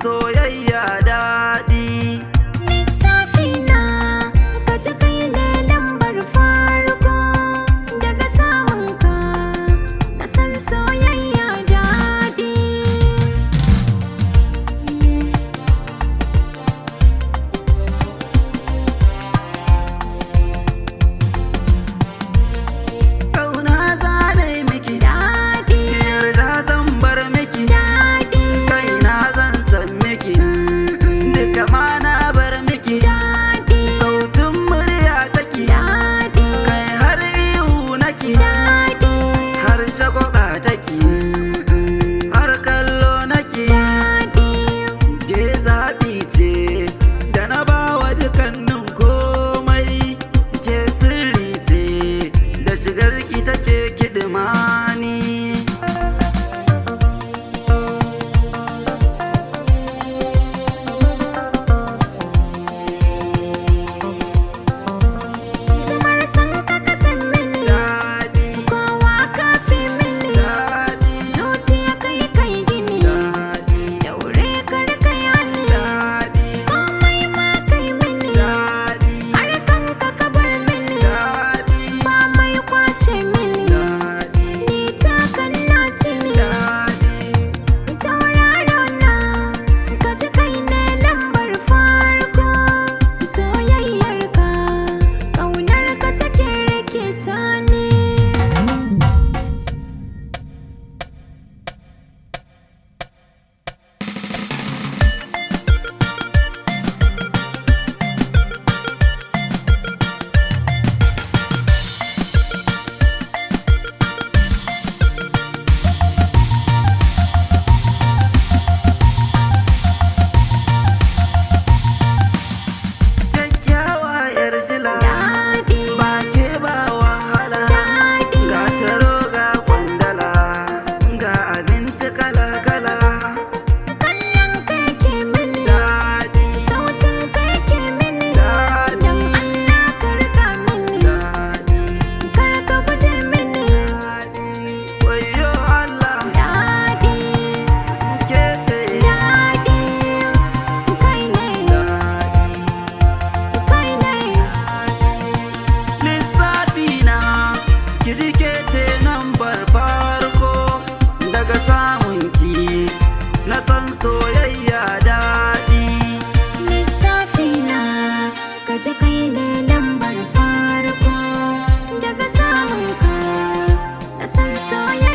soyayya daɗi. Lissafi na ka ji kai ne lambar farko, daga samun ka na san soyayya daɗi. Ƙauna zanai miki Daɗi, yarda zan bar miki daɗi, kaina zan san miki duka ma na bar miki daɗi, sautin murya take daɗi, kai har ihu nake daɗi, har shagwaba take har kallo nake daɗi. ke zaɓi ce da na bawa dukannin komai ke sirri ce da shigar ki take kidimani. Zamar san ka kasan mini, Daɗi, kowa ka fi mini, daɗi, zuciya kai kai gini, daɗi, daure kar ka yani, daɗi, komai ma kai mini, daɗi, har kanka ka bar mini, daɗi, ba mai kwace mini, daɗi, ni ta kan na tuni, daɗi. tauraro na ka ji kai ne lambar farko, soyayyar ka ƙaunar ka take rikita ni. Kyakkyawa yar shila Daɗi, ba ke ba wahala daɗi, ga taro ga kwandala ga abinci kala-kala kallon kai ke mini, daɗi sautin kai ke mini, daɗi don Allah ka rika mini, daɗi kar ka guje mini. wayo Allah Daɗi, ke ce daɗi, kai ne, daɗi kai ne. lissafi na kiji ke ce nambar farko daga samun ki na san soyayya daɗi. Lissafi na ka ji kai ne lambar farko, daga samun ka na san soyayya.